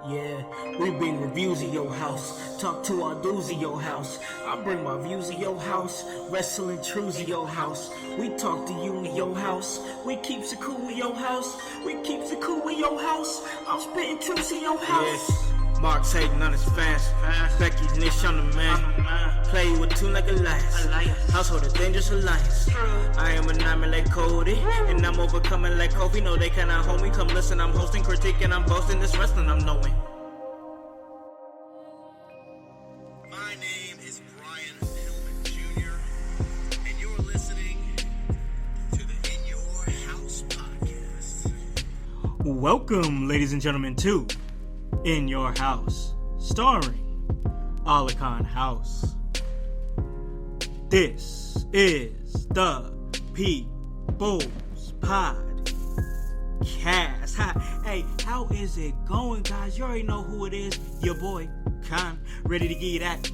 Yeah, we bring reviews of your house, talk to our dudes of your house. I bring my views of your house, wrestling truths of your house. We talk to you in your house, we keeps it cool in your house, we keeps it cool in your house. I'm spitting truths in your house. Yes, Mark's hating on his fast, Becky's niche on the man. Play with two like a lions, household a dangerous alliance. I am an diamond like Cody, and I'm overcoming like Kobe. No, they cannot hold me. Come listen, I'm hosting, critiquing, I'm boasting. This wrestling I'm knowing. My name is Brian Pillman Jr., and you're listening to the In Your House podcast. Welcome, ladies and gentlemen, to In Your House, starring Alakan House. This is the People's Podcast. Hey, how is it going, guys? You already know who it is. Your boy, Khan, ready to give you that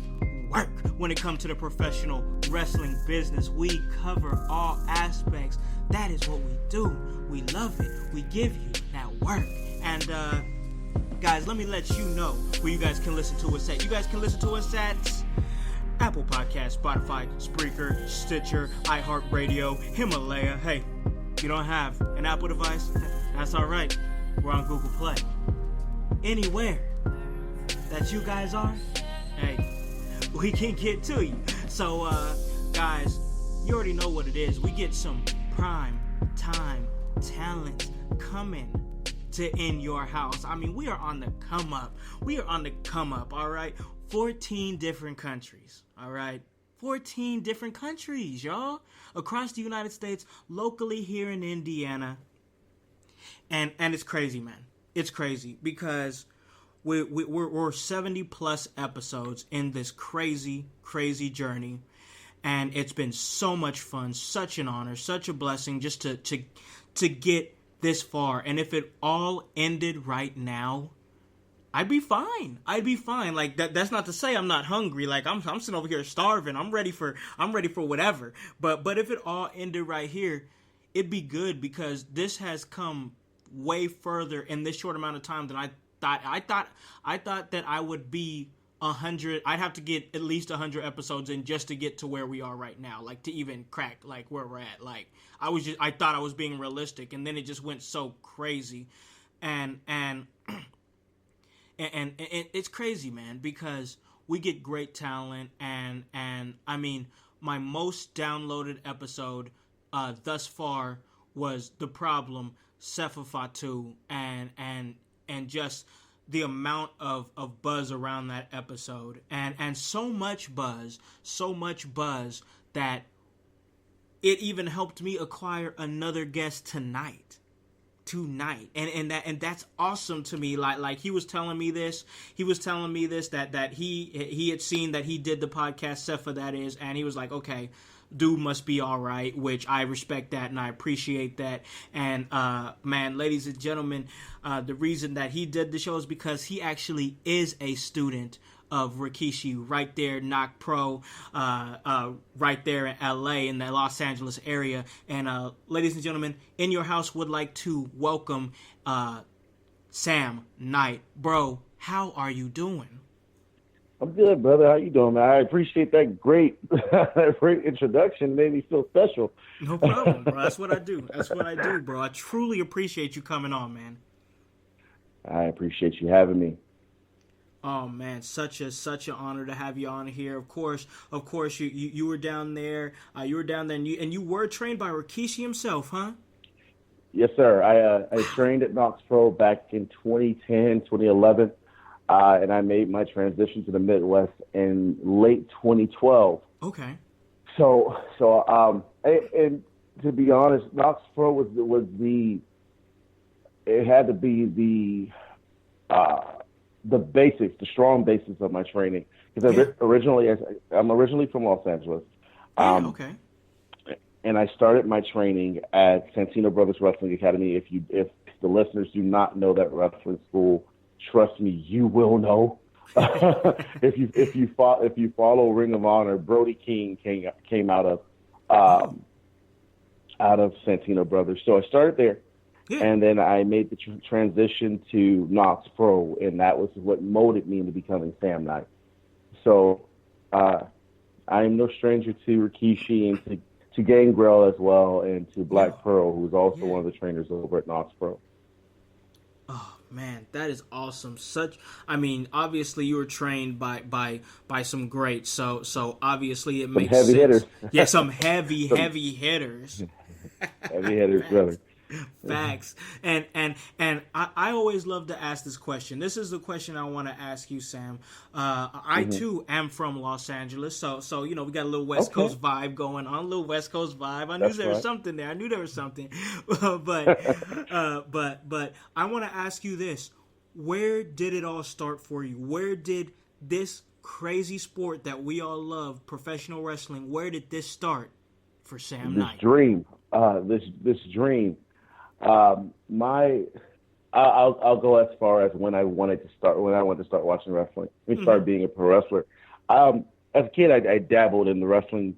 work when it comes to the professional wrestling business. We cover all aspects. That is what we do. We love it. We give you that work. And, guys, let me let you know where you guys can listen to us at. You guys can listen to us at Apple Podcasts, Spotify, Spreaker, Stitcher, iHeartRadio, Himalaya. Hey, you don't have an Apple device? That's all right. We're on Google Play. Anywhere that you guys are, hey, we can get to you. So, guys, you already know what it is. We get some prime time talent coming to In Your House. I mean, we are on the come up. We are on the come up, all right? 14 different countries, all right? 14 different countries, y'all, across the United States, locally here in Indiana. And it's crazy, man. It's crazy because we're 70 plus episodes in this crazy journey. And it's been so much fun, such an honor, such a blessing just to get this far. And if it all ended right now, I'd be fine. Like that's not to say I'm not hungry. Like I'm sitting over here starving. I'm ready for whatever. But if it all ended right here, it'd be good because this has come way further in this short amount of time than I thought. I thought that I would be 100. I'd have to get at least 100 episodes in just to get to where we are right now. Like to even crack like where we're at. Like I thought I was being realistic, and then it just went so crazy, and it's crazy, man, because we get great talent, and I mean, my most downloaded episode thus far was The Problem, Sefa Fatu, and just the amount of buzz around that episode, and so much buzz that it even helped me acquire another guest tonight, and that's awesome to me. Like he was telling me this that he had seen that he did the podcast, Sefa that is, and he was like, okay, dude must be all right, which I respect that and I appreciate that. And man, ladies and gentlemen, the reason that he did the show is because he actually is a student of Rikishi right there, Knock Pro, right there in LA, in the Los Angeles area. And ladies and gentlemen, In Your House would like to welcome Sam Knight. Bro, how are you doing? I'm good, brother. How you doing, man? I appreciate that great introduction. It made me feel special. No problem, bro. That's what I do, bro. I truly appreciate you coming on, man. I appreciate you having me. Oh man, such an honor to have you on here. Of course, you were down there. And you were trained by Rikishi himself, huh? Yes, sir. I trained at Knox Pro back in 2010, 2011, and I made my transition to the Midwest in late 2012. Okay. So, and to be honest, Knox Pro was it had to be the basics, the strong basis of my training. Because I'm originally from Los Angeles. Okay. And I started my training at Santino Brothers Wrestling Academy. If the listeners do not know that wrestling school, trust me, you will know. if you follow Ring of Honor, Brody King came out of Santino Brothers. So I started there, and then I made the transition to Knox Pro, and that was what molded me into becoming Sam Knight. So I am no stranger to Rikishi and to Gangrel as well, and to Black Pearl, who's also one of the trainers over at Knox Pro. Oh man, that is awesome. Obviously you were trained by some greats, so obviously it makes heavy sense. Hitters. Yeah, some heavy hitters. Heavy hitters, brother. Facts. And I always love to ask this question. This is the question I want to ask you, Sam. I too am from Los Angeles, so we got a little West Coast vibe going on, a little West Coast vibe. I knew there was something there. but I want to ask you this: where did it all start for you? Where did this crazy sport that we all love, professional wrestling, where did this start for Sam Knight? This dream. I'll go as far as when I wanted to start watching wrestling. We started being a pro wrestler. As a kid, I dabbled in the wrestling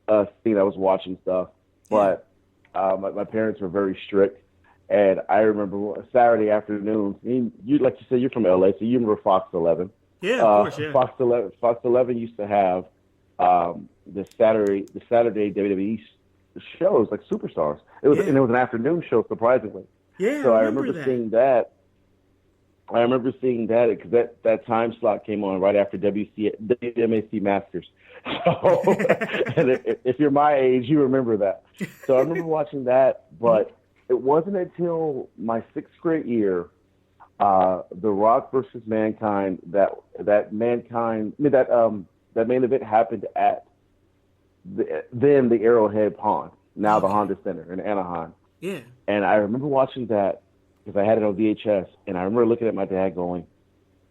scene. I was watching stuff, but my parents were very strict. And I remember Saturday afternoons. You like you said, you're from LA, so you remember Fox 11. Yeah, of course. Yeah. Fox 11 used to have the Saturday WWE shows like Superstars. It was and it was an afternoon show, surprisingly. Yeah, so I remember seeing that. I remember seeing that because that time slot came on right after WMAC Masters. So, and if you're my age, you remember that. So I remember watching that, but it wasn't until my 6th grade year, The Rock versus Mankind, that main event happened at the Arrowhead Pond, now the Honda Center in Anaheim. Yeah. And I remember watching that because I had it on VHS, and I remember looking at my dad going,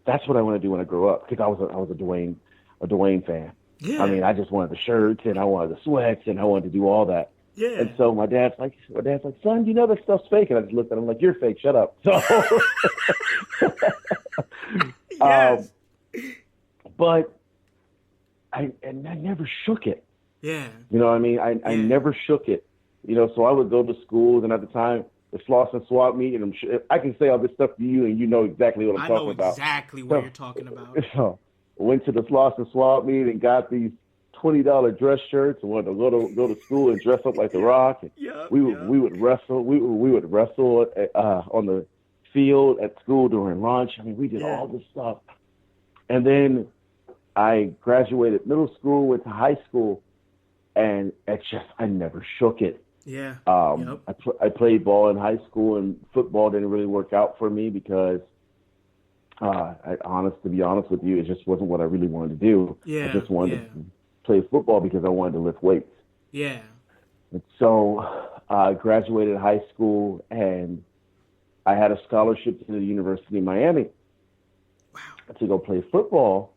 "That's what I want to do when I grow up." Because I was a Dwayne fan. Yeah. I mean, I just wanted the shirts and I wanted the sweats and I wanted to do all that. Yeah. And so my dad's like, "Son, you know that stuff's fake." And I just looked at him like, "You're fake. Shut up." So, yes. But I never shook it. Yeah. You know what I mean? I never shook it. So I would go to schools, and at the time, the Sloss and Swap meet, and I can say all this stuff to you, and you know exactly what I'm talking about. I know exactly what you're talking about. So went to the Sloss and Swap meet and got these $20 dress shirts and wanted to go to school and dress up like The Rock. And we would wrestle. We would wrestle on the field at school during lunch. I mean, we did all this stuff. And then I graduated middle school, went to high school, and I never shook it. Yeah. I played ball in high school, and football didn't really work out for me because, to be honest with you, it just wasn't what I really wanted to do. Yeah. I just wanted to play football because I wanted to lift weights. Yeah. And so I graduated high school, and I had a scholarship to the University of Miami to go play football,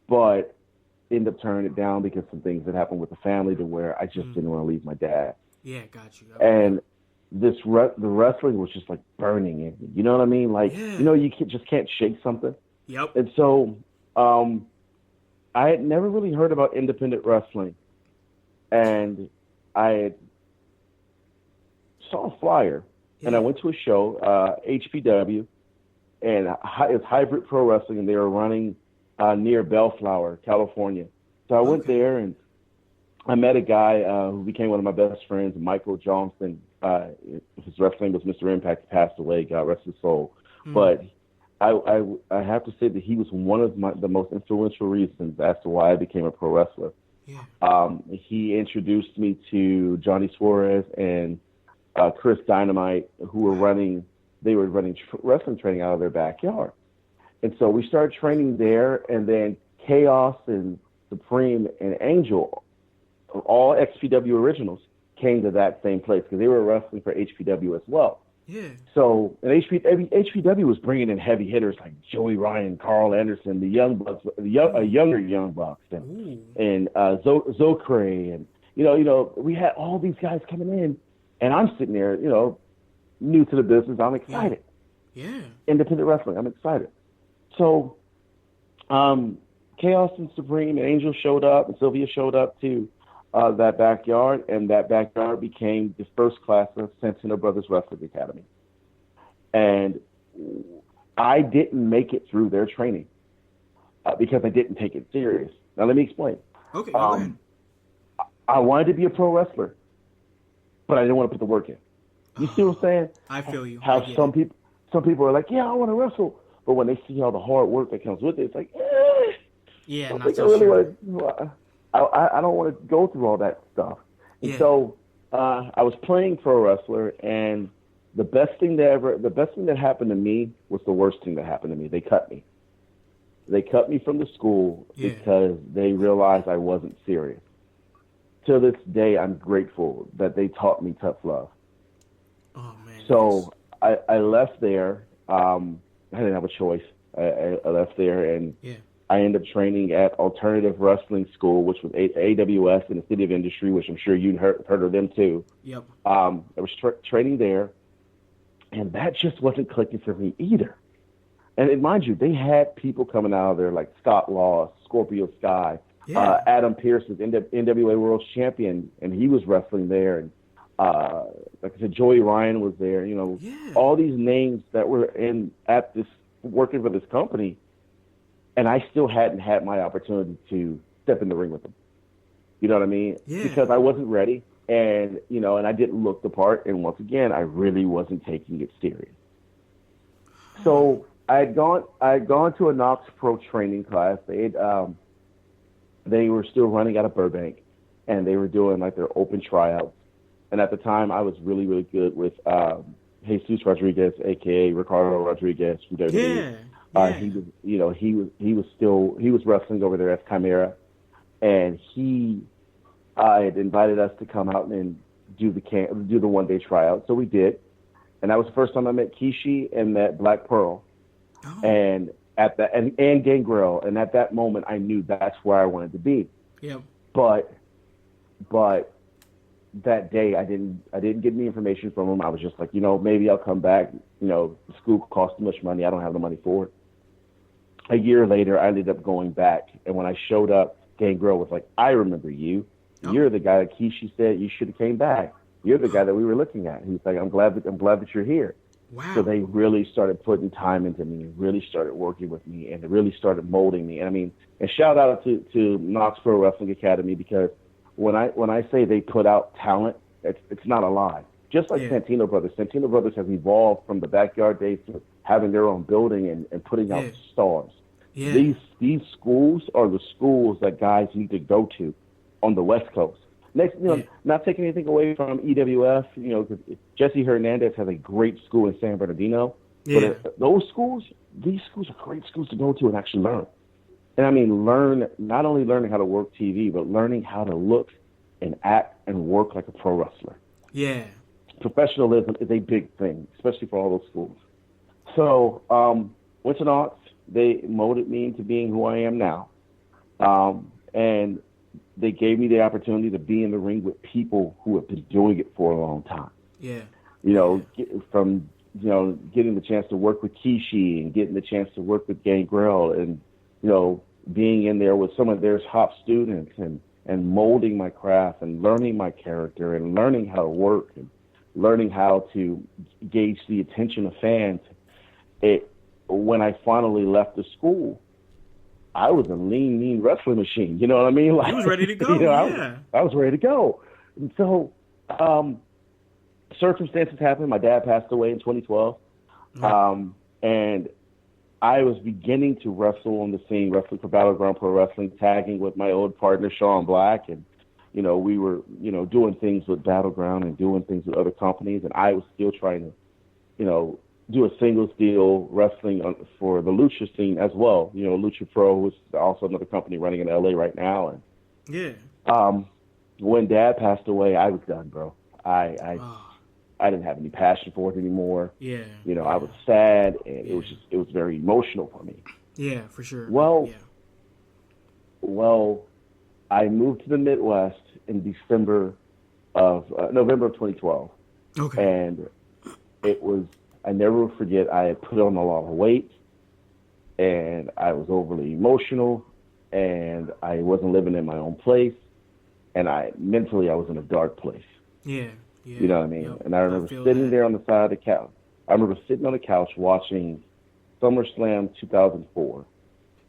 but ended up turning it down because some things that happened with the family to where I just didn't want to leave my dad. Yeah, got you. And the wrestling was just like burning in me. You know what I mean? Like, you just can't shake something. Yep. And so I had never really heard about independent wrestling. And I saw a flyer, and I went to a show, HPW, and it's Hybrid Pro Wrestling, and they were running near Bellflower, California. So I went there, and I met a guy who became one of my best friends, Michael Johnson. His wrestling was Mr. Impact. He passed away, God rest his soul. But I have to say that he was one of the most influential reasons as to why I became a pro wrestler. Yeah. He introduced me to Johnny Suarez and Chris Dynamite, who were running wrestling training out of their backyard. And so we started training there, and then Chaos and Supreme and Angel, all XPW originals, came to that same place because they were wrestling for HPW as well. Yeah. So, and HPW was bringing in heavy hitters like Joey Ryan, Carl Anderson, the Young Bucks, younger Young Bucks, and Zocre, and we had all these guys coming in, and I'm sitting there, new to the business. I'm excited. Yeah. Independent wrestling. I'm excited. So, Chaos and Supreme and Angel showed up, and Sylvia showed up to that backyard, and that backyard became the first class of Santino Brothers Wrestling Academy. And I didn't make it through their training because I didn't take it serious. Now, let me explain. Okay, go ahead. I wanted to be a pro wrestler, but I didn't want to put the work in. You see what I'm saying? I feel you. How some people are like, yeah, I want to wrestle, but when they see all the hard work that comes with it, it's like, yeah, I not think so sure. I don't want to go through all that stuff. And so I was playing pro wrestler, and the best thing that happened to me was the worst thing that happened to me. They cut me. They cut me from the school because they realized I wasn't serious. To this day, I'm grateful that they taught me tough love. Oh man. So I left there. I didn't have a choice. I left there, and I ended up training at Alternative Wrestling School, which was AWS in the City of Industry, which I'm sure you heard of them too. Yep. I was training there, and that just wasn't clicking for me either. And mind you, they had people coming out of there like Scott Law, Scorpio Sky, Adam Pearce is NWA World Champion, and he was wrestling there. And like I said, Joey Ryan was there. You know, all these names that were working for this company, and I still hadn't had my opportunity to step in the ring with them. You know what I mean? Yeah. Because I wasn't ready, and and I didn't look the part. And once again, I really wasn't taking it serious. So I had gone to a Knox Pro training class. They were still running out of Burbank, and they were doing like their open tryouts. And at the time, I was really, really good with Jesus Rodriguez, aka Ricardo Rodriguez from WWE. He was wrestling over there as Chimera, and he had invited us to come out and do the 1 day tryout. So we did, and that was the first time I met Kishi and met Black Pearl. And and Gangrel, and at that moment I knew that's where I wanted to be. Yep. But that day I didn't get any information from him. I was just like, maybe I'll come back. The school costs too much money. I don't have the money for it. A year later, I ended up going back, and when I showed up, Gangrel was like, I remember you. You're the guy that Kishi said you should have came back. You're the guy that we were looking at. He was like, I'm glad that you're here. Wow. So they really started putting time into me, and really started working with me, and really started molding me. And shout out to Knox Pro Wrestling Academy, because when I say they put out talent, it's not a lie. Just like Santino Brothers. Santino Brothers has evolved from the backyard days to having their own building and putting out stars. Yeah. These schools are the schools that guys need to go to on the West Coast. Next, not taking anything away from EWF, because Jesse Hernandez has a great school in San Bernardino. Yeah. But these schools are great schools to go to and actually learn. And not only learning how to work TV, but learning how to look and act and work like a pro wrestler. Yeah. Professionalism is a big thing, especially for all those schools. So, went to Knox. They molded me into being who I am now. And they gave me the opportunity to be in the ring with people who have been doing it for a long time. Yeah. From getting the chance to work with Kishi, and getting the chance to work with Gangrel, and being in there with some of their top students, and molding my craft, and learning my character, and learning how to work, and learning how to gauge the attention of fans. When I finally left the school, I was a lean, mean wrestling machine. You know what I mean? Like, he was ready to go. I was ready to go. And so circumstances happened. My dad passed away in 2012. And I was beginning to wrestle on the scene, wrestling for Battleground Pro Wrestling, tagging with my old partner, Sean Black. And, we were, doing things with Battleground and doing things with other companies. And I was still trying to, do a singles deal wrestling for the Lucha scene as well. Lucha Pro is also another company running in LA right now. And when Dad passed away, I was done, bro. I didn't have any passion for it anymore. Yeah. I was sad, and it was very emotional for me. Yeah, for sure. Well, I moved to the Midwest in November of 2012. Okay. And it was I never will forget. I had put on a lot of weight, and I was overly emotional, and I wasn't living in my own place, and I was in a dark place. Yeah. Yeah. You know what I mean? Yep. And I remember sitting there on the side of the couch. I remember sitting on the couch watching SummerSlam 2004,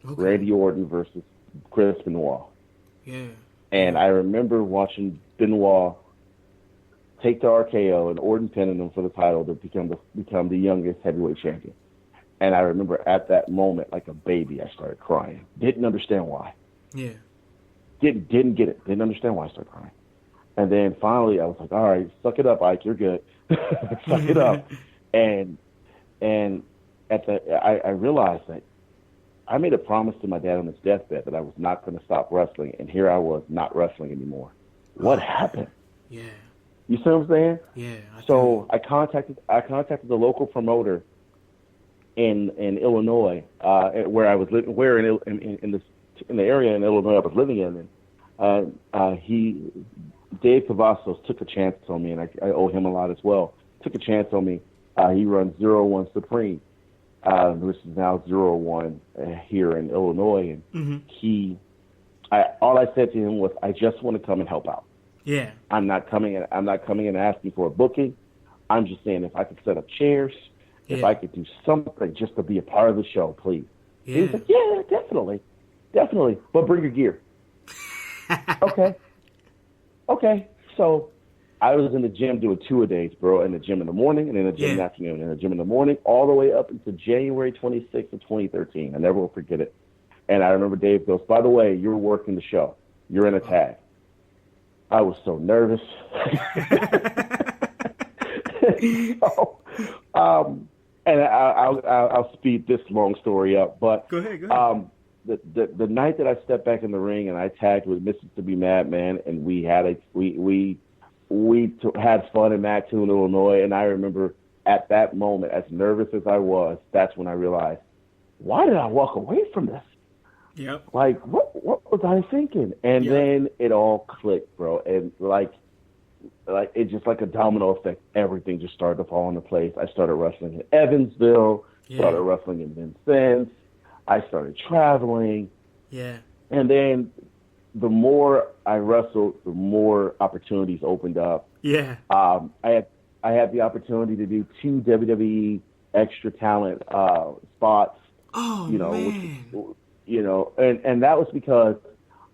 Okay. Randy Orton versus Chris Benoit. Yeah. And I remember watching Benoit take the RKO and Orton pinning him for the title to become the youngest heavyweight champion. And I remember at that moment, like a baby, I started crying. Didn't understand why. Yeah. Didn't get it. Didn't understand why I started crying. And then finally, I was like, all right, suck it up, Ike. You're good. Suck it up. And I realized that I made a promise to my dad on his deathbed that I was not going to stop wrestling, and here I was not wrestling anymore. What happened? Yeah. You see what I'm saying? Yeah. So I contacted the local promoter in Illinois, where I was living, in the area in Illinois I was living in, and Dave Cavazos took a chance on me, and I owe him a lot as well. Took a chance on me. He runs 01 Supreme, which is now 01 here in Illinois, and all I said to him was, I just want to come and help out. Yeah. I'm not coming and asking for a booking. I'm just saying if I could set up chairs, if I could do something just to be a part of the show, please. Yeah. He was like, yeah, definitely, but bring your gear. Okay. So I was in the gym doing 2-a-days, bro, in the gym in the morning and in the gym in the afternoon, in the gym in the morning, all the way up until January 26th of 2013. I never will forget it. And I remember Dave goes, by the way, you're working the show. You're in a tag. I was so nervous. And I'll speed this long story up. But go ahead. The night that I stepped back in the ring and I tagged with Mississippi Madman, and we had had fun in Mattoon, Illinois, and I remember at that moment, as nervous as I was, that's when I realized, why did I walk away from this? Yep. Like, what was I thinking? And then it all clicked, bro. And like it just like a domino effect. Everything just started to fall into place. I started wrestling in Evansville. Started wrestling in Vincennes. I started traveling. Yeah. And then the more I wrestled, the more opportunities opened up. Yeah. I had the opportunity to do 2 WWE Extra Talent spots. Oh, man. And that was because,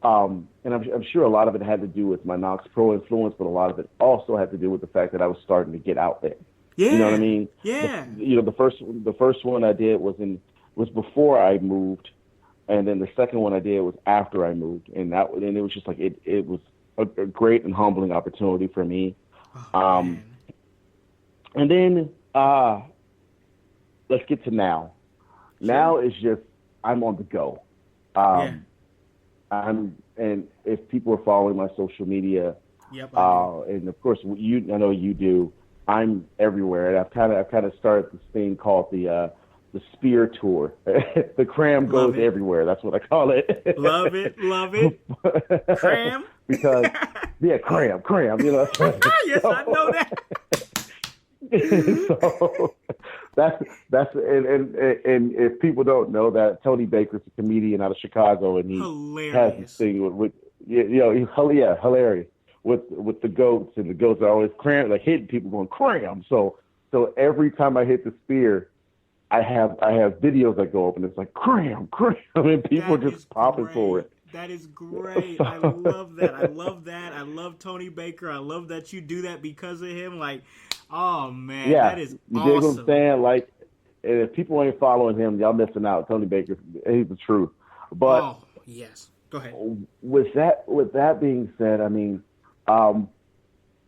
and I'm sure a lot of it had to do with my Knox Pro influence, but a lot of it also had to do with the fact that I was starting to get out there. Yeah. You know what I mean? Yeah. The first one I did was before I moved, and then the second one I did was after I moved, and it was just like it was a great and humbling opportunity for me. And then let's get to now. Sure. Now it's just I'm on the go. And if people are following my social media, and of course I know you do. I'm everywhere, and I've kind of started this thing called the Spear Tour. The cram goes everywhere. That's what I call it. Love it. Cram. Because cram. You know. Yes, I know that. So that's and if people don't know that, Tony Baker's a comedian out of Chicago, and he has this thing with he's hilarious with the goats, and the goats are always cram, like hitting people going cram. So every time I hit the spear, I have videos that go up, and it's like cram. I mean, people are just popping for it. That is great. I love that. I love Tony Baker. I love that you do that because of him. Like, oh man, that is you awesome. dig what I'm saying? Like, if people ain't following him, y'all missing out. Tony Baker, he's the truth. But yes, go ahead. With that being said, I mean,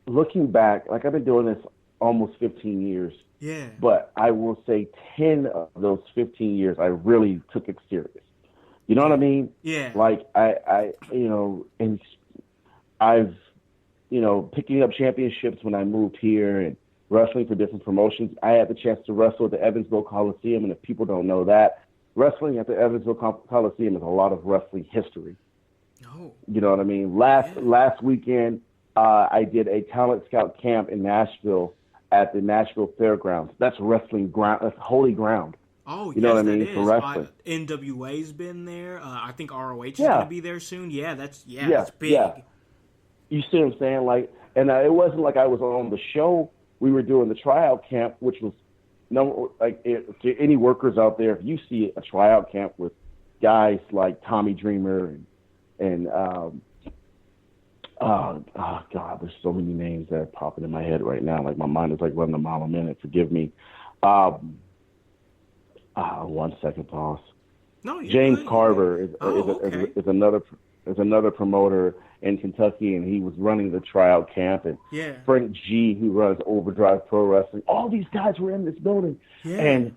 looking back, like I've been doing this almost 15 years. Yeah. But I will say 10 of those 15 years, I really took it serious. You know what I mean? Yeah. Like I and I've, picking up championships when I moved here and wrestling for different promotions. I had the chance to wrestle at the Evansville Coliseum, and if people don't know that, wrestling at the Evansville Coliseum is a lot of wrestling history. Oh. You know what I mean? Last weekend, I did a talent scout camp in Nashville, at the Nashville Fairgrounds. That's wrestling ground. That's holy ground. Oh, You know yes, what I that mean? For is. wrestling. NWA's been there. I think ROH is going to Yeah. be there soon. Yeah, that's Yeah. big. Yeah. You see what I'm saying? Like, and it wasn't like I was on the show. We were doing the tryout camp, which was to any workers out there, if you see a tryout camp with guys like Tommy Dreamer and oh God, there's so many names that are popping in my head right now. Like my mind is like running a mile a minute. Forgive me. 1 second, pause. No, James good. Carver Okay. is another promoter in Kentucky, and he was running the tryout camp. And Yeah. Frank G, who runs Overdrive Pro Wrestling, all these guys were in this building. Yeah. And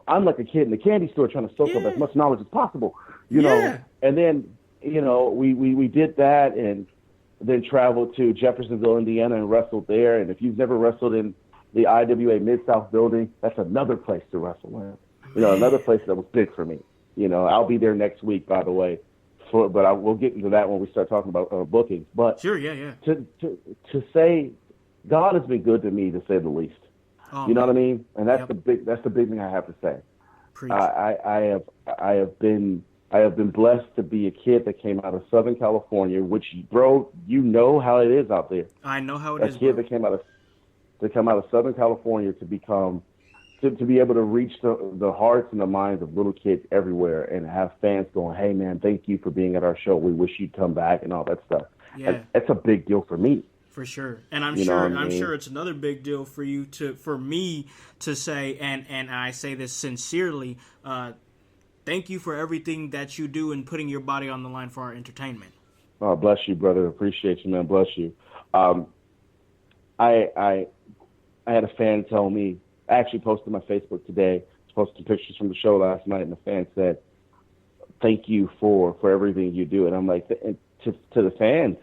I'm like a kid in the candy store trying to soak up as much knowledge as possible. Yeah. And then we did that, and then traveled to Jeffersonville, Indiana, and wrestled there. And if you've never wrestled in the IWA Mid-South building, that's another place to wrestle in. Another place that was big for me. I'll be there next week, by the way. But we'll get into that when we start talking about bookings. But Sure, yeah. To say God has been good to me, to say the least. Oh, You know what I mean? And that's Yep. the big thing I have to say. Preach. I have been blessed to be a kid that came out of Southern California, which, bro, you know how it is out there. I know how it A is, kid bro. that come out of Southern California to be able to reach the hearts and the minds of little kids everywhere, and have fans going, "Hey man, thank you for being at our show. We wish you'd come back," and all that stuff. Yeah. That's a big deal for me. For sure, and I'm You know what I I'm mean? sure it's another big deal for me to say, and I say this sincerely. Thank you for everything that you do and putting your body on the line for our entertainment. Oh, bless you, brother. Appreciate you, man. Bless you. I had a fan tell me. I actually posted my Facebook today. Posted pictures from the show last night, and the fan said, "Thank you for everything you do." And I'm like, to the fans,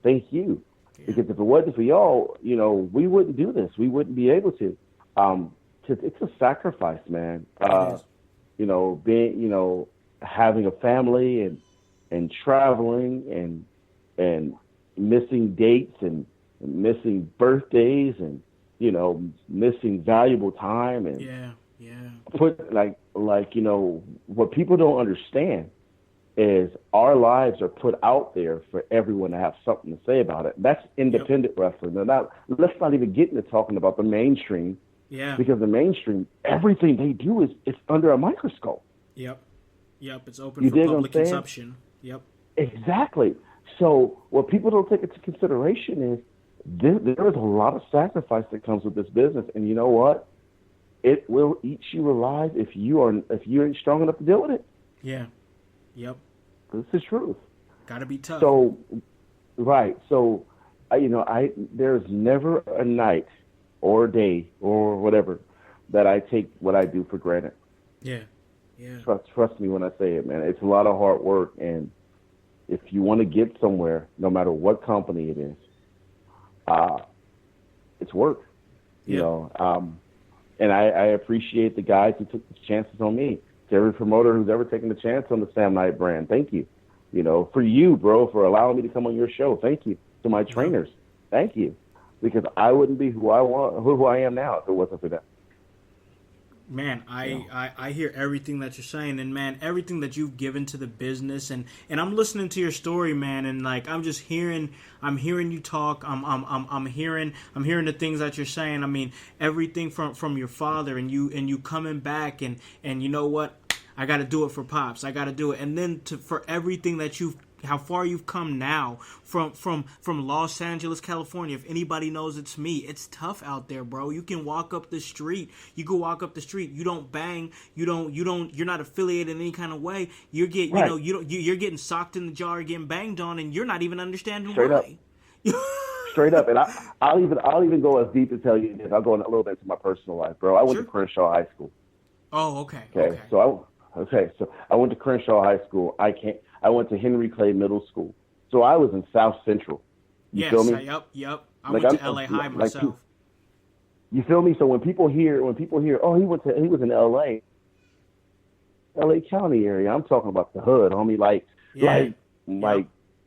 thank you, because if it wasn't for y'all, we wouldn't do this. We wouldn't be able to. It's a sacrifice, man. Being, having a family and traveling and missing dates and missing birthdays and missing valuable time and put what people don't understand is our lives are put out there for everyone to have something to say about it. That's independent wrestling. Now, let's not even get into talking about the mainstream. Yeah. Because the mainstream, everything they do it's under a microscope. Yep. It's open You for dig what I'm public saying? consumption. Yep. Exactly. So what people don't take into consideration is there is a lot of sacrifice that comes with this business, and you know what? It will eat you alive if you ain't strong enough to deal with it. Yeah. Yep. This is truth. Gotta be tough. So, right. So, there's never a night or a day or whatever that I take what I do for granted. Yeah. Trust me when I say it, man. It's a lot of hard work, and if you want to get somewhere, no matter what company it is, it's work. And I appreciate the guys who took the chances on me. To every promoter who's ever taken the chance on the Sam Knight brand, thank you. For you, bro, for allowing me to come on your show, thank you. To my trainers, thank you, because I wouldn't be who I am now if it wasn't for them. Man, I hear everything that you're saying, and man, everything that you've given to the business, and I'm listening to your story, man, and like I'm hearing you talk. I'm hearing the things that you're saying. I mean, everything from your father and you coming back, and you know what? I got to do it for Pops. I got to do it, and then for everything that how far you've come now from Los Angeles, California. If anybody knows, it's me. It's tough out there, bro. You can walk up the street. You go walk up the street. You don't bang. You're not affiliated in any kind of way. You're you're getting socked in the jar, getting banged on, and you're not even understanding Straight why. Straight up, and I'll even go as deep as tell you this. I'll go a little bit into my personal life, bro. I went to Crenshaw High School. Oh, okay. So I went to Crenshaw High School. I went to Henry Clay Middle School. So I was in South Central. You feel me? Yep. I went to LA High myself. You feel me? So when people hear, oh, he was in LA County area. I'm talking about the hood, homie. Like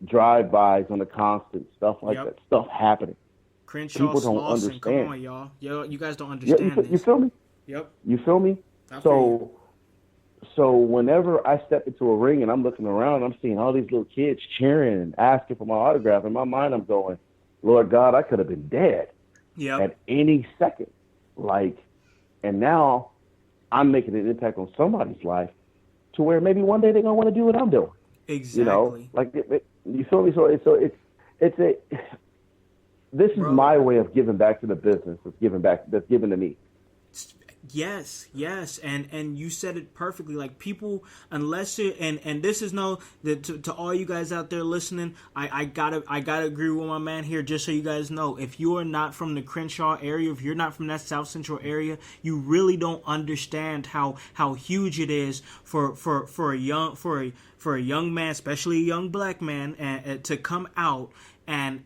drive-bys on the constant, stuff like that, stuff happening. Crenshaw, People don't Slauson, understand. come on, y'all. Yo, you guys don't Yeah, understand you this. feel me? Yep. You feel me? I feel you. So whenever I step into a ring and I'm looking around, I'm seeing all these little kids cheering and asking for my autograph. In my mind, I'm going, Lord God, I could have been dead Yep. at any second. And now I'm making an impact on somebody's life to where maybe one day they're gonna want to do what I'm doing. Exactly. You feel me? It's a this is Bro. my way of giving back to the business. That's given to me. Yes, and you said it perfectly. Like people, unless you and this is to all you guys out there listening, I gotta agree with my man here. Just so you guys know, if you are not from the Crenshaw area, if you're not from that South Central area, you really don't understand how huge it is for a young man, especially a young black man, to come out and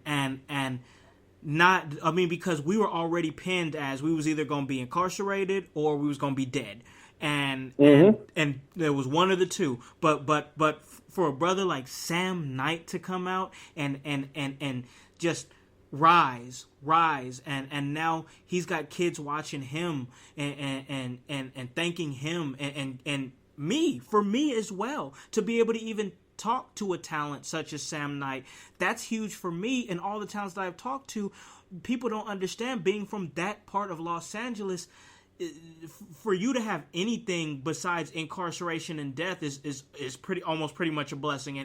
not, I mean, because we were already pinned as we was either going to be incarcerated or we was going to be dead, and there was one of the two. But for a brother like Sam Knight to come out and just rise, and now he's got kids watching him and thanking him and for me as well, to be able to even talk to a talent such as Sam Knight. That's huge for me, and all the talents that I've talked to. People don't understand, being from that part of Los Angeles, for you to have anything besides incarceration and death is pretty much a blessing.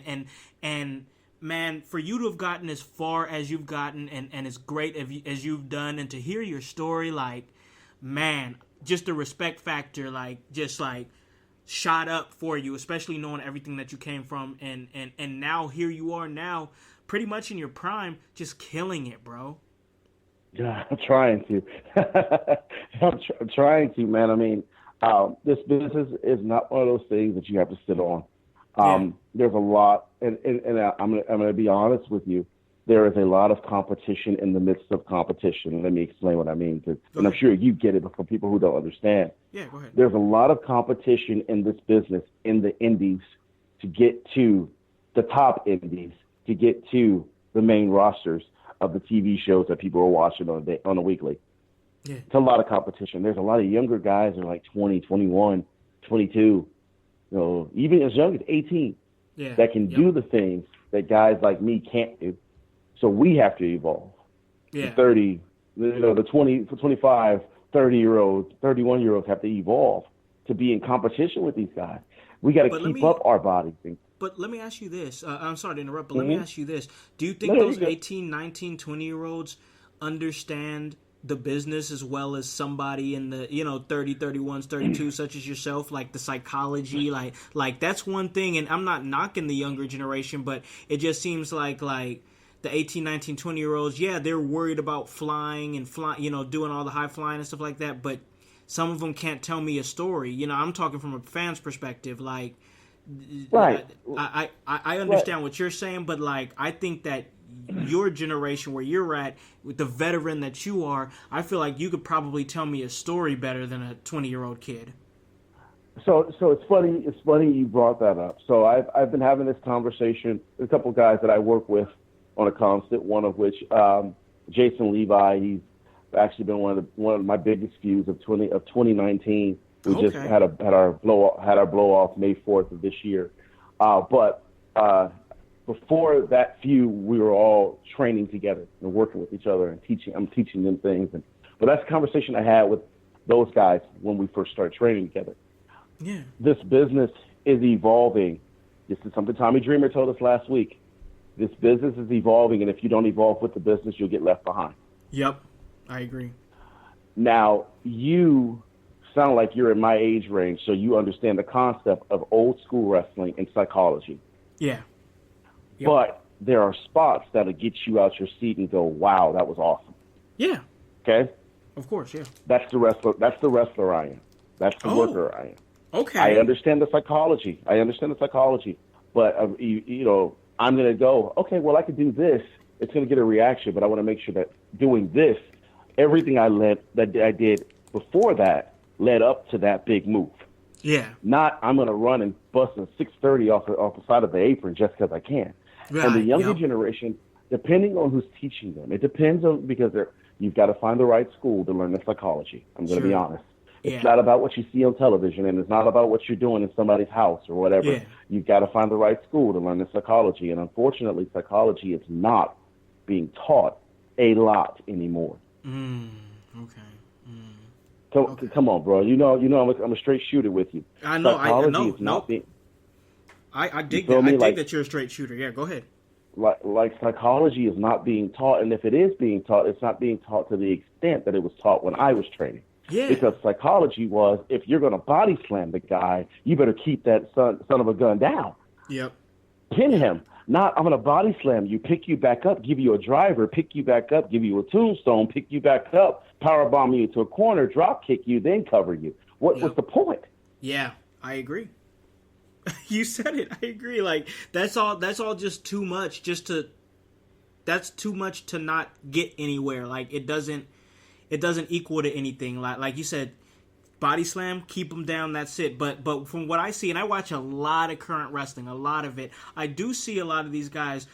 And man, for you to have gotten as far as you've gotten and as great as you've done, and to hear your story, like, man, just the respect factor, shot up for you, especially knowing everything that you came from, and now here you are now, pretty much in your prime, just killing it, bro. Yeah, I'm trying to. I'm trying to, man. I mean, this business is not one of those things that you have to sit on. There's a lot, and I'm gonna be honest with you. There is a lot of competition in the midst of competition. Let me explain what I mean, and I'm sure you get it, but for people who don't understand, yeah, go ahead. There's a lot of competition in this business, in the indies, to get to the top indies, to get to the main rosters of the TV shows that people are watching on a weekly. Yeah. It's a lot of competition. There's a lot of younger guys that are like 20, 21, 22, even as young as 18, that can do the things that guys like me can't do. So we have to evolve. Yeah. The 30, the 20, 25, 30-year-olds, 31-year-olds have to evolve to be in competition with these guys. We got to keep up our bodies. But let me ask you this. I'm sorry to interrupt, but let me ask you this. Do you think those 18, 19, 20-year-olds understand the business as well as somebody in the 30, 31s, 32, such as yourself, like the psychology, like that's one thing, and I'm not knocking the younger generation, but it just seems like the 18, 19, 20-year-olds, yeah, they're worried about flying, doing all the high flying and stuff like that, but some of them can't tell me a story. I'm talking from a fan's perspective. Like, right. I understand what you're saying, but I think that your generation, where you're at, with the veteran that you are, I feel like you could probably tell me a story better than a 20-year-old kid. So it's funny. It's funny you brought that up. So I've been having this conversation with a couple of guys that I work with on a constant. One of which, Jason Levi. He's actually been one of my biggest views of 2019. We just had our blow off May 4th of this year. But before that feud, we were all training together and working with each other and teaching. I'm teaching them things, but that's a conversation I had with those guys when we first started training together. Yeah. This business is evolving. This is something Tommy Dreamer told us last week. This business is evolving, and if you don't evolve with the business, you'll get left behind. Yep, I agree. Now, you sound like you're in my age range, so you understand the concept of old school wrestling and psychology. Yeah. Yep. But there are spots that'll get you out your seat and go, wow, that was awesome. Yeah. Okay? Of course, yeah. That's the wrestler I am. That's the worker I am. Okay. I understand the psychology. But, I'm going to go, okay, well, I could do this. It's going to get a reaction, but I want to make sure that doing this, everything I did before that led up to that big move. Yeah. Not I'm going to run and bust a 630 off the side of the apron just because I can. Right. And the younger generation, depending on who's teaching them. It depends on, because you've got to find the right school to learn the psychology. I'm going to be honest. It's not about what you see on television, and it's not about what you're doing in somebody's house or whatever. Yeah. You've got to find the right school to learn the psychology, and unfortunately, psychology is not being taught a lot anymore. Okay. So, come on, bro. You know, I'm a straight shooter with you. I know. Psychology is not being. I dig that. I dig that you're a straight shooter. Yeah, go ahead. Like psychology is not being taught, and if it is being taught, it's not being taught to the extent that it was taught when I was training. Yeah. Because psychology was, if you're going to body slam the guy, you better keep that son of a gun down. Yep. Pin him. Not, I'm going to body slam you, pick you back up, give you a driver, pick you back up, give you a tombstone, pick you back up, power bomb you into a corner, drop kick you, then cover you. What was the point? Yeah, I agree. You said it. I agree. Like, that's all just too much. That's too much to not get anywhere. Like, it doesn't equal to anything. Like you said, body slam, keep them down, that's it. But from what I see, and I watch a lot of current wrestling, a lot of it, I do see a lot of these guys,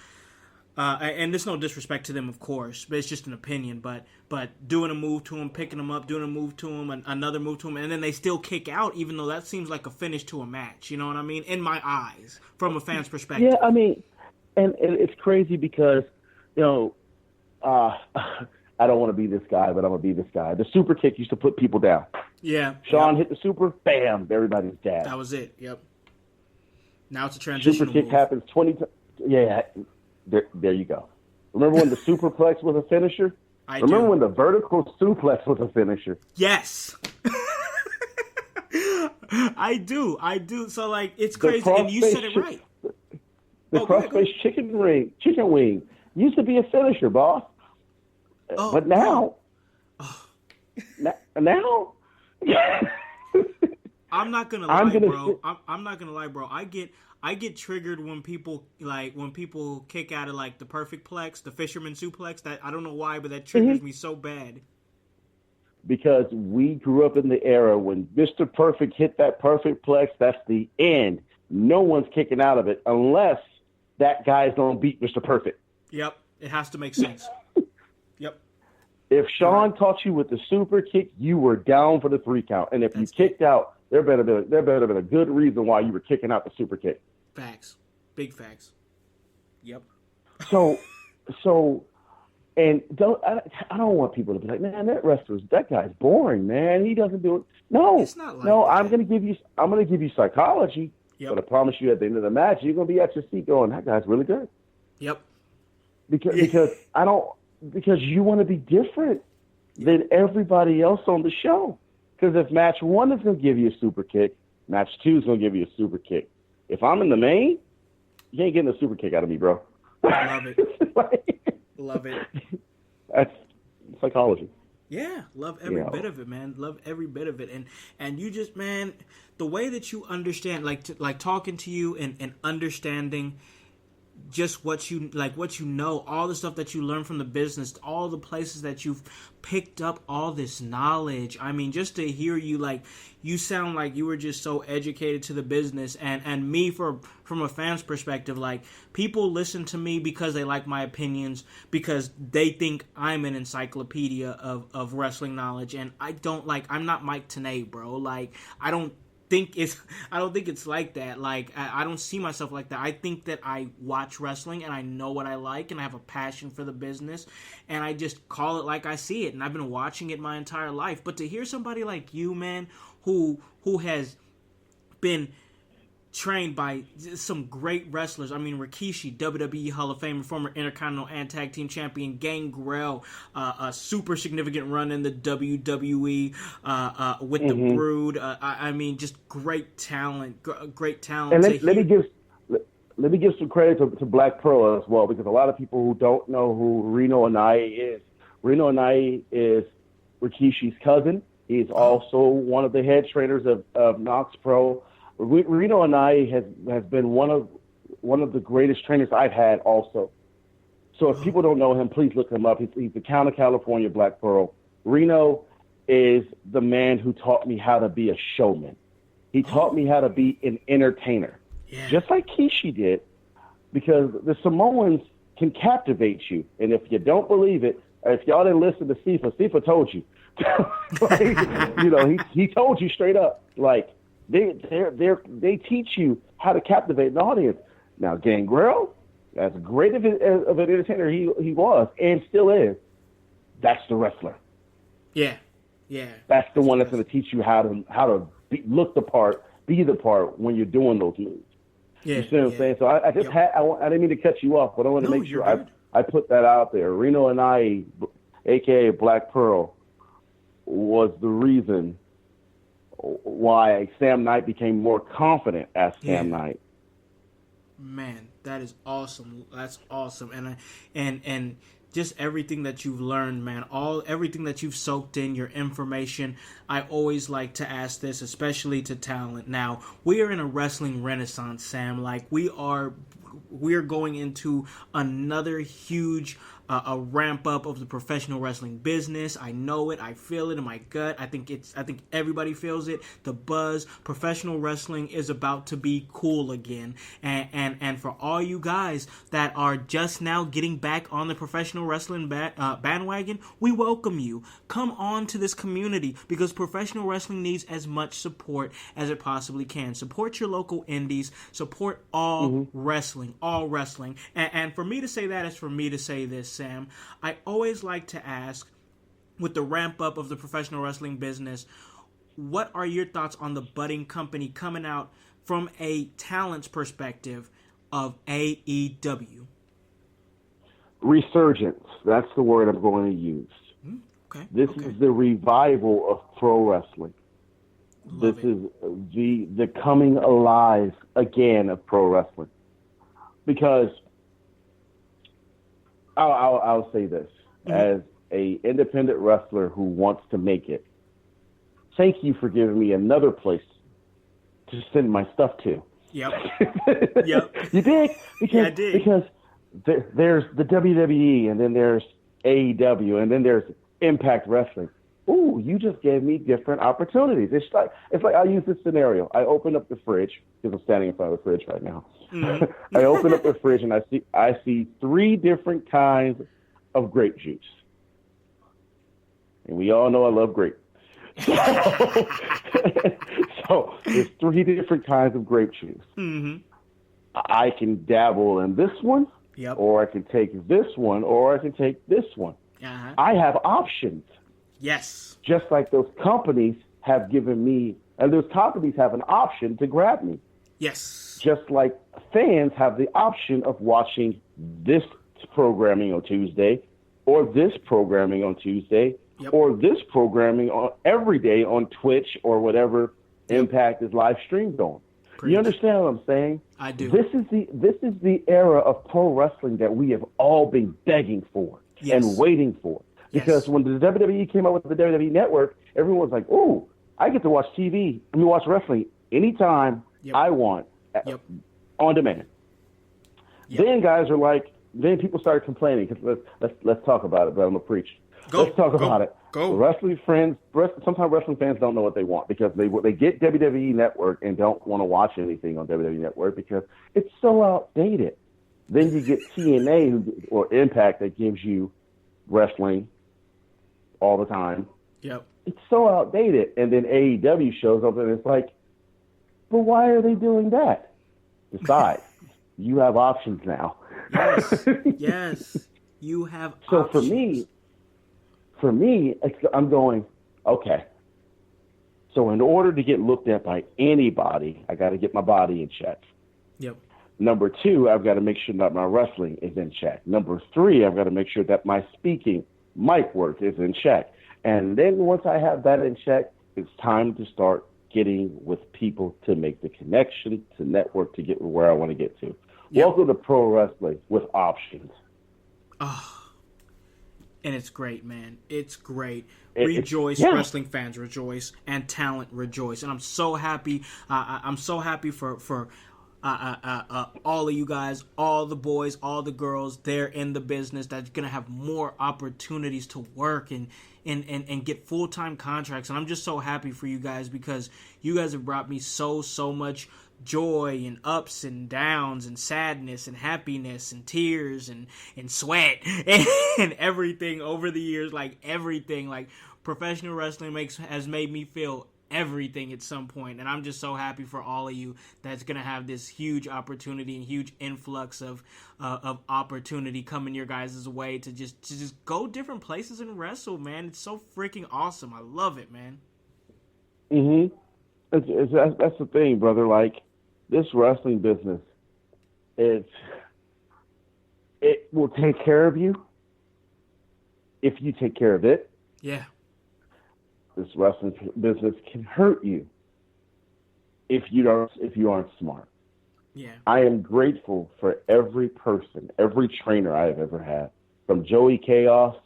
and there's no disrespect to them, of course, but it's just an opinion, but doing a move to them, picking them up, doing a move to them, and another move to them, and then they still kick out, even though that seems like a finish to a match, you know what I mean? In my eyes, from a fan's perspective. Yeah, I mean, and it's crazy because, you know, I don't want to be this guy, but I'm going to be this guy. The super kick used to put people down. Yeah. Sean hit the super, bam, everybody's dead. That was it, yep. Now it's a transitional Super kick move. happens 20 times. Yeah, there you go. Remember when the superplex was a finisher? Remember when the vertical suplex was a finisher? Yes. I do. So, like, it's crazy, and you said it right. The cross-face chicken wing used to be a finisher, boss. But now, now, I'm not gonna lie, bro. I'm not gonna lie, bro. I get triggered when people kick out of like the perfect plex, the fisherman suplex. That I don't know why, but that triggers me so bad. Because we grew up in the era when Mr. Perfect hit that perfect plex. That's the end. No one's kicking out of it unless that guy's gonna beat Mr. Perfect. Yep, it has to make sense. Yep. If Sean taught you with the super kick, you were down for the 3 count. And if you kicked out, there better have been a good reason why you were kicking out the super kick. Facts. Big facts. Yep. So, and I don't want people to be like, man, that guy's boring, man. He doesn't do it. No, it's not like no. that. I'm gonna give you psychology, but I promise you, at the end of the match, you're gonna be at your seat going, that guy's really good. Yep. Because you want to be different than everybody else on the show. Because if match 1 is going to give you a super kick, match 2 is going to give you a super kick. If I'm in the main, you ain't getting a super kick out of me, bro. Love it. Love it. That's psychology. Yeah, love every bit of it, man. Love every bit of it, and you just, man, the way that you understand, like talking to you and understanding just what you know, all the stuff that you learn from the business, all the places that you've picked up all this knowledge. I mean, just to hear you, like, you sound like you were just so educated to the business, and me from a fan's perspective, like, people listen to me because they like my opinions, because they think I'm an encyclopedia of wrestling knowledge, and I'm not Mike Tenay, bro. Like, I don't think it's like that. Like, I don't see myself like that. I think that I watch wrestling and I know what I like and I have a passion for the business and I just call it like I see it, and I've been watching it my entire life. But to hear somebody like you, man, who has been trained by some great wrestlers. I mean, Rikishi, WWE Hall of Famer, former Intercontinental and Tag Team Champion, Gangrel, a super significant run in the WWE with the Brood. I mean, just great talent, great talent. And let me give some credit to Black Pearl as well, because a lot of people who don't know who Reno Anai is. Reno Anai is Rikishi's cousin. He's also one of the head trainers of Knox Pro. Reno Anai has been one of the greatest trainers I've had also. So if people don't know him, please look him up. He's the Count of California Black Pearl. Reno is the man who taught me how to be a showman. He taught me how to be an entertainer, just like Kishi did, because the Samoans can captivate you. And if you don't believe it, if y'all didn't listen to Sifa told you. Like, he told you straight up. Like, they teach you how to captivate an audience. Now, Gangrel, as great of an entertainer he was and still is, that's the wrestler. Yeah. That's the one that's going to teach you how to look the part, be the part when you're doing those moves. Yeah, you see what I'm saying? So I just I didn't mean to cut you off, but I want to make sure I put that out there. Reno and I, a.k.a. Black Pearl, was the reason why Sam Knight became more confident as Sam Knight. Man, that is awesome. That's awesome. And just everything that you've learned, man, everything that you've soaked in, your information. I always like to ask this, especially to talent. Now, we are in a wrestling renaissance, Sam. Like, we're going into another huge a ramp up of the professional wrestling business. I know it. I feel it in my gut. I think everybody feels it. The buzz. Professional wrestling is about to be cool again. And for all you guys that are just now getting back on the professional wrestling bandwagon, we welcome you. Come on to this community, because professional wrestling needs as much support as it possibly can. Support your local indies. Support all wrestling. All wrestling. And for me to say that is for me to say this, Sam. I always like to ask, with the ramp up of the professional wrestling business, what are your thoughts on the budding company coming out from a talent's perspective of AEW? Resurgence. That's the word I'm going to use. This is the revival of pro wrestling. This is the coming alive again of pro wrestling. Because I'll say this, as a independent wrestler who wants to make it, thank you for giving me another place to send my stuff to. Yep. You did? I did. Because there's the WWE, and then there's AEW, and then there's Impact Wrestling. Ooh, you just gave me different opportunities. It's like I'll use this scenario. I open up the fridge, because I'm standing in front of the fridge right now. I open up the fridge and I see 3 different kinds of grape juice. And we all know I love grape. So there's 3 different kinds of grape juice. I can dabble in this one, or I can take this one, or I can take this one. I have options. Yes. Just like those companies have given me, and those companies have an option to grab me. Yes. Just like fans have the option of watching this programming on Tuesday, or this programming on Tuesday, or this programming on every day on Twitch or whatever Impact is live streamed on. You understand what I'm saying? I do. This is the era of pro wrestling that we have all been begging for and waiting for. Because when the WWE came out with the WWE Network, everyone was like, "Oh, I get to watch watch wrestling anytime I want, on demand." Then guys are like, then people started complaining. Because let's talk about it, but I'm gonna preach. Let's talk about it. Sometimes wrestling fans don't know what they want, because they get WWE Network and don't want to watch anything on WWE Network because it's so outdated. Then you get TNA or Impact that gives you wrestling all the time. It's so outdated. And then AEW shows up and it's like, but why are they doing that? Besides, you have options now. Yes. You have so options. For me, I'm going, okay. So in order to get looked at by anybody, I got to get my body in check. Number 2, I've got to make sure that my wrestling is in check. Number 3, I've got to make sure that my speaking mic work is in check. And then once I have that in check, it's time to start getting with people to make the connection, to network, to get where I want to get to. Welcome to pro wrestling with options. And it's great, man. It's great. Rejoice, wrestling fans, rejoice, and talent, rejoice. And I'm so happy. I'm so happy for all of you guys, all the boys, all the girls. They're in the business that's gonna have more opportunities to work and get full-time contracts. And I'm just so happy for you guys, because you guys have brought me so much joy and ups and downs and sadness and happiness and tears and sweat and everything over the years, like everything. Like professional wrestling has made me feel everything at some point, and I'm just so happy for all of you that's gonna have this huge opportunity and huge influx of opportunity coming your guys' way to just go different places and wrestle, man. It's so freaking awesome. I love it, man. That's the thing, brother. Like this wrestling business, it will take care of you if you take care of it. Yeah. This wrestling business can hurt you if you aren't smart. Yeah. I am grateful for every person, every trainer I have ever had, from Joey Chaos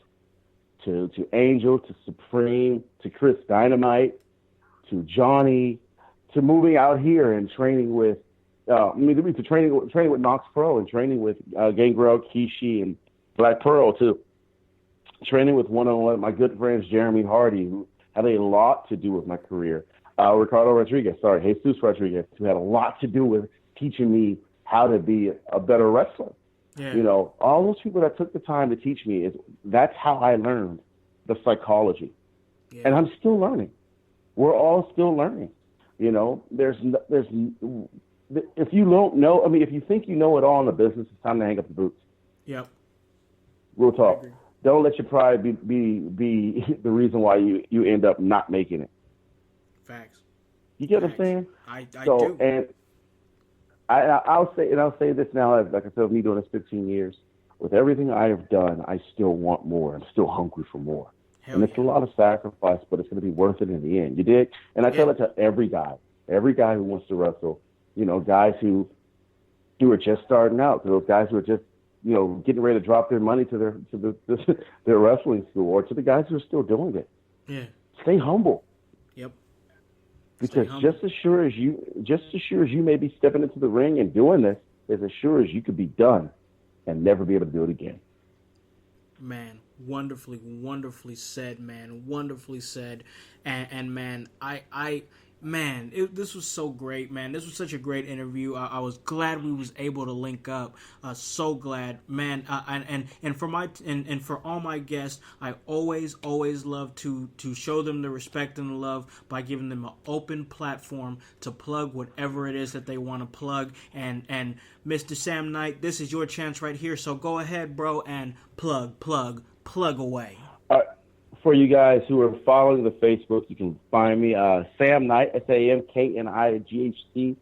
to Angel to Supreme to Chris Dynamite to Johnny to moving out here and training with training with Knox Pro and training with Gangrel, Rikishi, and Black Pearl, to training with one-on-one my good friends Jeremy Hardy, who had a lot to do with my career. Jesus Rodriguez, who had a lot to do with teaching me how to be a better wrestler. Yeah. You know, all those people that took the time to teach me, that's how I learned the psychology. Yeah. And I'm still learning. We're all still learning. You know, if you don't know, if you think you know it all in the business, it's time to hang up the boots. Yep. Real talk. Don't let your pride be the reason why you end up not making it. Facts. You get what I'm saying? I do. And I'll say this now, like I said, me doing this 15 years, with everything I have done, I still want more. I'm still hungry for more. And it's a lot of sacrifice, but it's going to be worth it in the end. You dig? And I tell it to every guy who wants to wrestle, you know, guys who are just starting out, those guys who are just, you know, getting ready to drop their money to their wrestling school, or to the guys who are still doing it. Yeah. Stay humble. Yep. Because just as sure as you may be stepping into the ring and doing this, as sure as you could be done and never be able to do it again. Man, wonderfully said, man. Wonderfully said. And man, this was so great, man. This was such a great interview. I was glad we was able to link up. So glad, man. And for all my guests, I always love to show them the respect and the love by giving them an open platform to plug whatever it is that they want to plug. And Mr. Sam Knight, this is your chance right here. So go ahead, bro, and plug away. For you guys who are following the Facebook, you can find me, Sam Knight, SamKnight,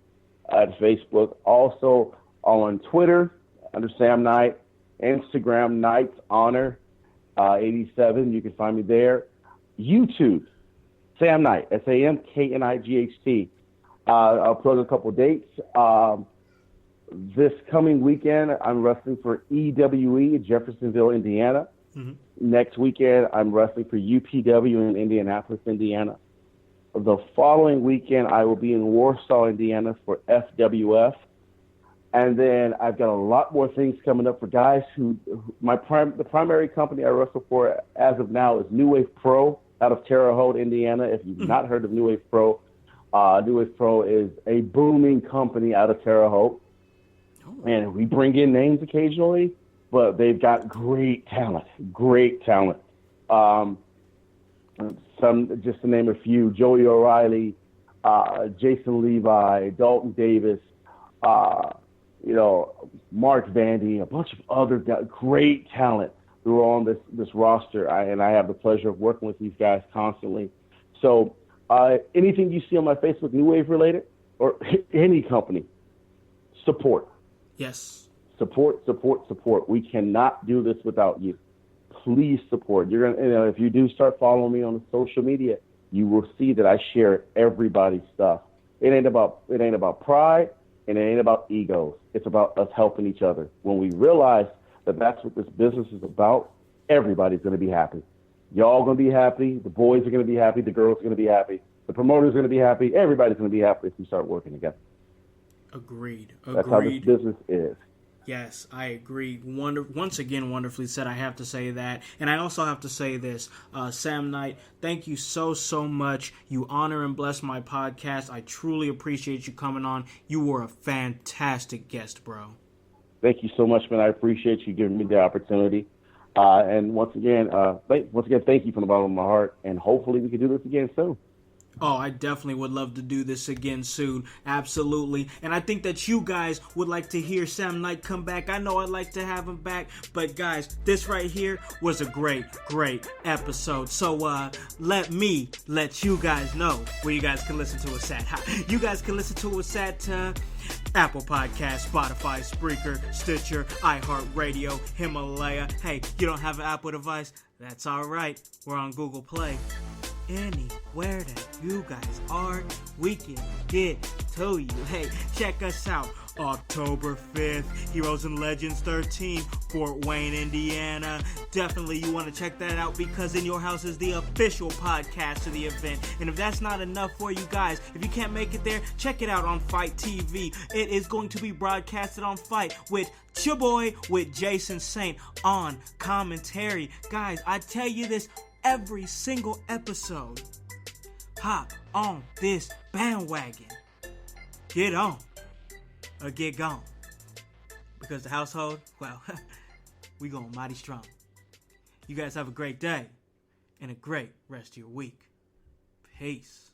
at Facebook. Also on Twitter, under Sam Knight. Instagram, Knight's Honor 87. You can find me there. YouTube, Sam Knight, SamKnight. I'll plug a couple dates. This coming weekend, I'm wrestling for EWE in Jeffersonville, Indiana. Mm-hmm. Next weekend, I'm wrestling for UPW in Indianapolis, Indiana. The following weekend, I will be in Warsaw, Indiana for FWF. And then I've got a lot more things coming up for guys who the primary company I wrestle for as of now is New Wave Pro out of Terre Haute, Indiana. If you've not heard of New Wave Pro is a booming company out of Terre Haute. And we bring in names occasionally, but they've got great talent. Some, just to name a few: Joey O'Reilly, Jason Levi, Dalton Davis, Mark Vandy, a bunch of other great talent who are on this roster. I have the pleasure of working with these guys constantly. So anything you see on my Facebook, New Wave related, or any company, support. Yes. Support. We cannot do this without you. Please support. You're gonna, if you do start following me on the social media, you will see that I share everybody's stuff. It ain't about pride, and it ain't about egos. It's about us helping each other. When we realize that that's what this business is about, everybody's gonna be happy. Y'all gonna be happy. The boys are gonna be happy. The girls are gonna be happy. The promoters are gonna be happy. Everybody's gonna be happy if we start working together. Agreed. That's how this business is. Yes, I agree. Once again, wonderfully said. I have to say that. And I also have to say this. Sam Knight, thank you so much. You honor and bless my podcast. I truly appreciate you coming on. You were a fantastic guest, bro. Thank you so much, man. I appreciate you giving me the opportunity. And once again, thank you from the bottom of my heart. And hopefully we can do this again soon. Oh, I definitely would love to do this again soon. Absolutely. And I think that you guys would like to hear Sam Knight come back. I know I'd like to have him back. But guys, this right here was a great episode. So let me let you guys know where you guys can listen to us at. You guys can listen to us at Apple Podcasts, Spotify, Spreaker, Stitcher, iHeartRadio, Himalaya. Hey, you don't have an Apple device? That's all right. We're on Google Play. Anywhere that you guys are, we can get to you. Hey, check us out. October 5th, Heroes and Legends 13, Fort Wayne, Indiana. Definitely you want to check that out because In Your House is the official podcast of the event. And if that's not enough for you guys, if you can't make it there, check it out on Fight TV. It is going to be broadcasted on Fight with your boy, with Jason Saint on commentary. Guys, I tell you this every single episode. Hop on this bandwagon. Get on or get gone. Because the household, well, we going mighty strong. You guys have a great day and a great rest of your week. Peace.